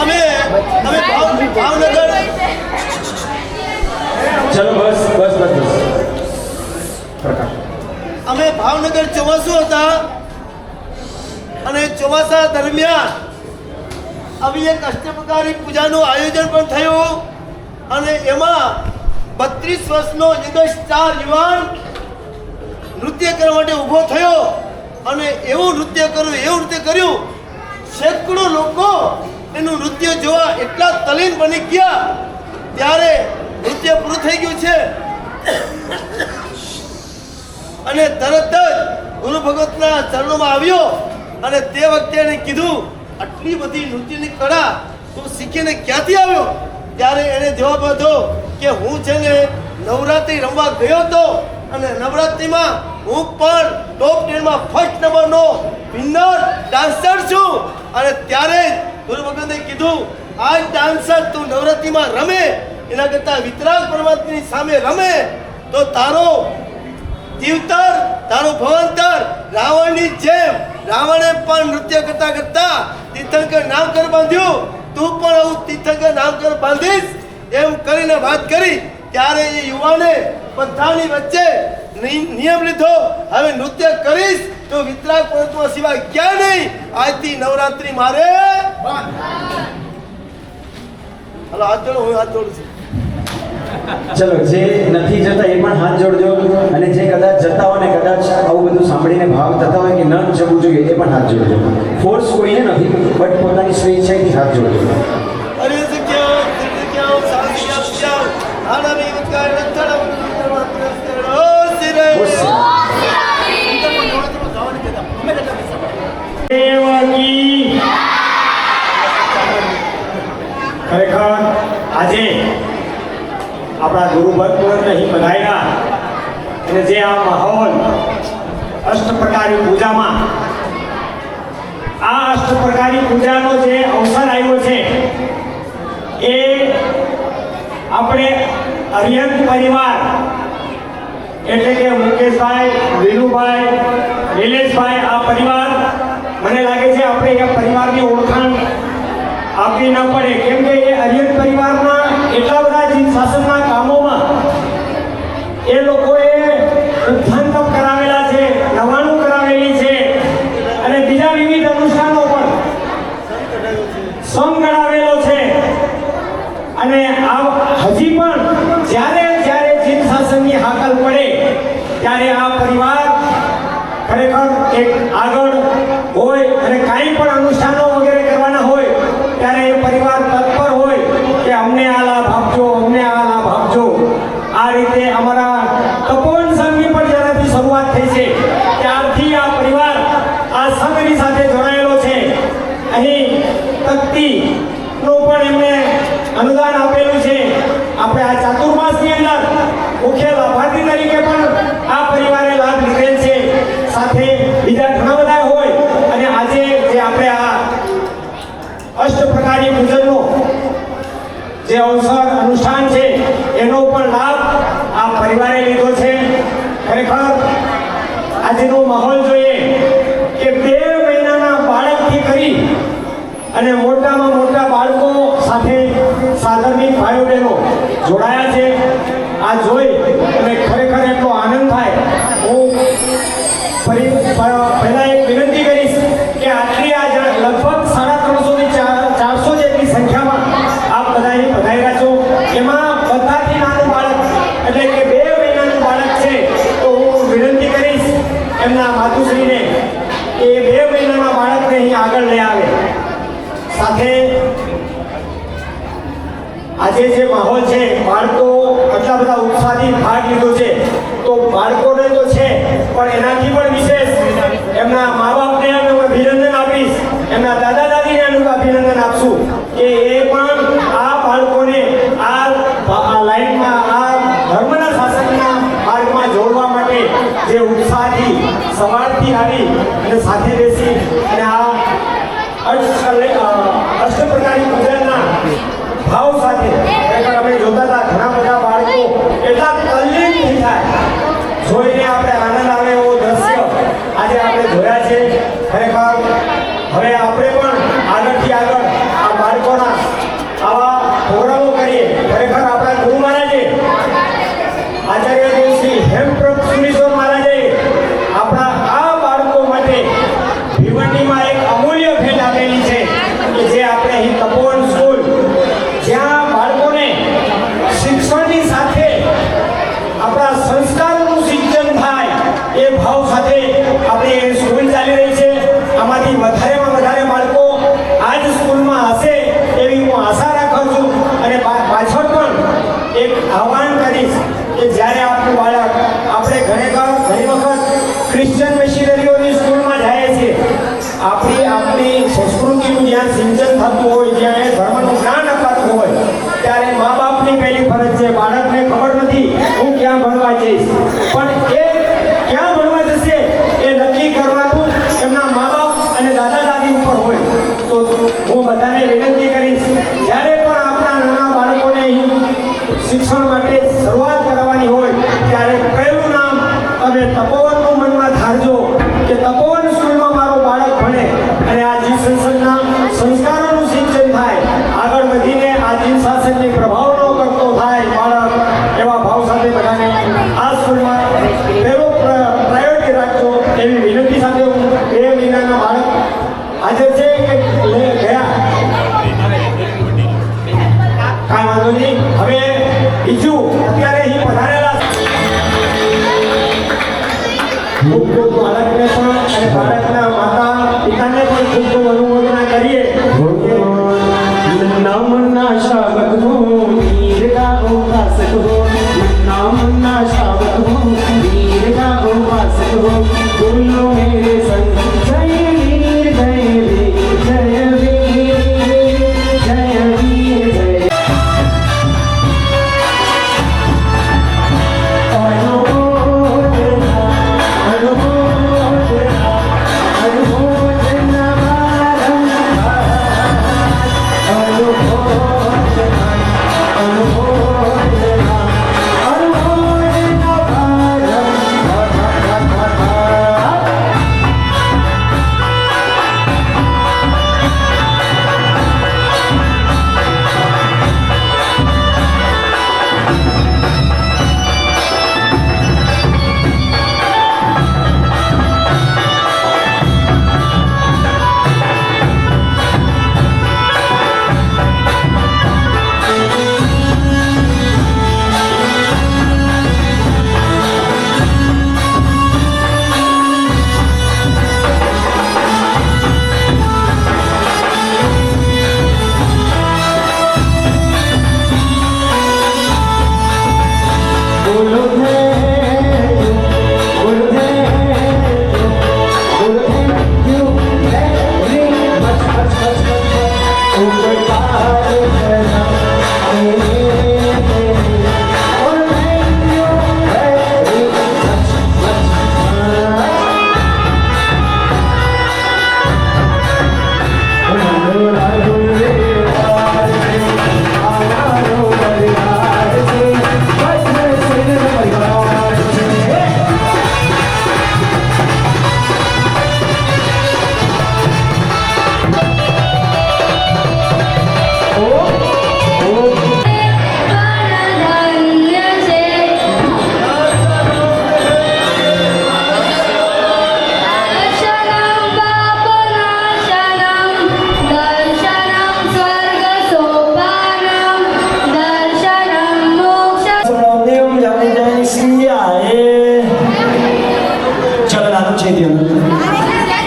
અમે ભાવનગર ચલો બસ બસ બસ બસ. પ્રકાશ. અમે ભાવનગર ચોમાસું હતા અને ચોમાસા દરમિયાન આવી એક અષ્ટપ્રકારી પૂજાનું આયોજન પણ થયું અને એમાં 32 વર્ષનો નિર્દોષ 4 યુવાન નૃત્ય કરવા માટે ઊભો થયો અને એવું નૃત્ય કર્યું સેંકડો લોકો એનું નૃત્ય જોવા એટલા તલ્લીન બની ગયા. ત્યારે નૃત્ય પૂરું થઈ ગયું છે અને તરત જ ગુરુ ભગવતના ચરણોમાં આવ્યો અને તે વખતે એને કીધું આટલી બધી નૃત્યની કળા તું શીખીને ક્યાંથી આવ્યો? ત્યારે એને જવાબ આપ્યો કે હું છે ને નવરાત્રિ રમવા ગયો હતો અને નવરાત્રિમાં હું પણ ટોપ 10 માં ફર્સ્ટ નંબરનો વિનર ડાન્સર છું. અને ત્યારે ગુરુ ભગવંતે કીધું આ ડાન્સર તું નવરાત્રિમાં રમે એના કરતાં વિતરાગ પરમાત્માની સામે રમે તો તારો જીવતર તારો ભવંતર રાવણની જેમ રાવણે પણ નૃત્ય કરતા કરતા તીર્થંકર નામકર બાંધ્યું, તું પણ આવું તીર્થંકર નામકર બાંધીશ એમ કરીને વાત કરી. ત્યારે એ યુવાને બધાની વચ્ચે નિયમ લીધો, હવે નૃત્ય કરીશ તો વિતરાગ પરમાત્મા સિવાય ક્યાં નહીં. આજથી નવરાત્રિ મારે હાલો હાથ જોડો, હું હાથ જોડું છું. ચલો, જે નથી જતા એ પણ હાથ જોડજો, અને જે કદાચ જતા હોય ને કદાચ આવું બધું સાંભળીને ભાવ થતા હોય કે ન જવું જોઈએ એ પણ હાથ જોડજો. ફોર્સ કોઈને નથી, બટ પોતાની સ્વેચ્છાએથી હાથ જોડજો. અરે સખ્યા સખ્યા સાખ્યા સખ્યા આનામી ઉત્કાર રત્તડા ઓ સિરે દેવકી ખરેખર આજે આપણા ગુરુવર્ગને અહીં પધાર્યા અને જે આ માહોલ અષ્ટપ્રકારી પૂજામાં આ અષ્ટપ્રકારી પૂજાનો જે અવસર આવ્યો છે એ આપણે અરિહંત પરિવાર એટલે કે મુકેશભાઈ, વિનુભાઈ, નિલેશભાઈ, આ પરિવાર મને લાગે છે આપણે એ પરિવારની ઓળખાણ આપવી ન પડે, કેમ કે એ અરિહંત પરિવારના એટલા બધા જીત શાસનના કામોમાં એ લોકોએ ઉત્થાન તપ કરાવેલા છે, નવાણું કરાવેલી છે અને બીજા વિવિધ અનુષ્ઠાનો પણ સંગ કરાવેલો છે. અને આ હજી પણ જ્યારે જ્યારે જીત શાસનની હાકલ પડે ત્યારે આ પરિવાર ખરેખર એક આગળ હોય અને કાંઈ પણ અનુષ્ઠાનો વગેરે કરવાના હોય ત્યારે એ પરિવાર તત્પર હોય કે અમને આ લાભ આપજો, અમને આ લાભ આપજો. આ રીતે અમારા તપોવન સંઘની પણ જ્યારથી શરૂઆત થઈ છે ત્યારથી આ પરિવાર આ સંઘની સાથે જોડાયેલો છે. અહીં તકતીનું પણ એમને અનુદાન આપેલું છે. આપણે આ ચાતુર્માસની અંદર મુખ્ય લાભાર્થી તરીકે પણ આ પરિવારે લાભ લીધેલ છે, સાથે બીજા ઘણા બધા હોય. અને આજે જે આપણે આ અષ્ટપ્રકારી પૂજનનો જે અવસર અનુષ્ઠાન છે એનો પણ લાભ આ પરિવારે લીધો છે. ખરેખર આજનો માહોલ જોઈએ કે 2 મહિનાના બાળકથી કરી અને મોટામાં મોટા બાળકો સાથે સાધર્મિક ભાઈઓ બહેનો જોડાયા છે. આ જોઈ અને ખરેખર એટલો આનંદ થાય. હું પહેલા એક વિનંતી કરીશ કે આટલી આ લગભગ 350 થી 400 જેટલી સંખ્યામાં આપ બધા અહીં પધાર્યા છો. એમાં બધાથી નાનું બાળક એટલે કે 2 મહિનાનું બાળક છે, તો હું વિનંતી કરીશ એમના માતુશ્રીને કે 2 મહિનાના બાળકને અહીં આગળ લઈ આવે. સાથે આજે જે માહોલ છે, બાળકો આટલા બધા ઉત્સાહથી ભાગ લીધો છે, તો બાળકોને તો છે પણ એનાથી પણ વિશેષ એમના મા બાપને હું અભિનંદન આપીશ, એમના દાદા દાદીને અભિનંદન આપશું કે એ પણ આ બાળકોને આ લાઈનમાં આ ધર્મના શાસનના માર્ગમાં જોડવા માટે જે ઉત્સાહથી સવારથી આવી અને સાથે બેસી અને આ અષ્ટપ્રકારી પૂજનના ભાવ સાથે ખરેખર અમે જોતા હતા ઘણા બધા બાળકો એટલા તલ્લીન થઈ જાય, જોઈને આપણે આનંદ આવે એવો દ્રશ્ય આજે આપણે જોયા છે. ખરેખર હવે આપણે પણ આગળથી આગળ આ બાળકોના આવા પ્રોગ્રામો કરીએ. ખરેખર આપણા ગુરુ મહારાજે આચાર્ય દેવ શ્રી હેમપ્રભ સુરીશ્વર મહારાજે આપણા આ બાળકો માટે ભીવંડીમાં એક અમૂલ્ય ભેટ આપેલી છે કે જે આપણે અહીં તપોવન સ્કૂલ, જ્યાં બાળકોને શિક્ષણની સાથે આપણા સંસ્કારોનું સિંચન થાય એ ભાવ સાથે આપણી સ્કૂલ ચાલી રહી છે. આમાંથી વધારેમાં વધારે બાળકો આ જ સ્કૂલમાં હશે એવી હું આશા રાખું છું. અને પાછળ પણ એક આહ્વાન કરીશ કે જ્યારે આપણું બાળક આપણે ઘણી વખત ક્રિશ્ચિયન મિશનરીઓની સ્કૂલમાં જાય છે, આપણી સંસ્કૃતિનું જ્યાં થતું હોય, જ્યાં એ ધર્મનું જ્ઞાન અપાતું હોય, ત્યારે મા બાપની પહેલી ફરજ છે. બાળકને ખબર નથી હું ક્યાં ભણવા જઈશ, પણ એ ક્યાં ભણવા જશે એ નક્કી કરવાનું એમના મા બાપ અને દાદા દાદી ઉપર હોય. તો હું બધાને વિનંતી કરીશ, જ્યારે પણ આપણા નાના બાળકોને અહીં શિક્ષણ માટે શરૂઆત કરવાની હોય ત્યારે પહેલું નામ તમે તપોવનનું મનમાં ધારજો કે તપોવન સ્કૂલમાં મારું બાળક ભણે અને આ જીવ સંસદના સંસ્કારોનું સિંચન થાય, આગળ વધીને આ જીવ શાસનની પ્રભાવનો કરતો થાય બાળક, એવા ભાવ સાથે બધાને આ સ્કૂલમાં પહેલો પ્રાયોરિટી રાખજો એવી વિનંતી સાથે હું 2 મહિનાના બાળક હાજર છે કે ગયા કાંઈ વાંધો નહીં. હવે બીજું અત્યારે અહીં પધારેલા ખૂબ ખૂબ બાળકને પણ અને બાળકના માતા પિતાને પણ ખૂબ ખૂબ અનુમોદના કરીએ. मुन्ना शावक हो वीर का उपासक हो, मुन्ना शावक हो वीर का उपासक हो, बोलो मेरे संग जय वीर जय वीर जय वीर जय वीर जय.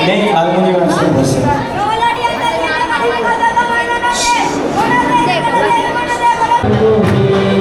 નહીં હાર્મોનિયમ શું થશે? Thank you.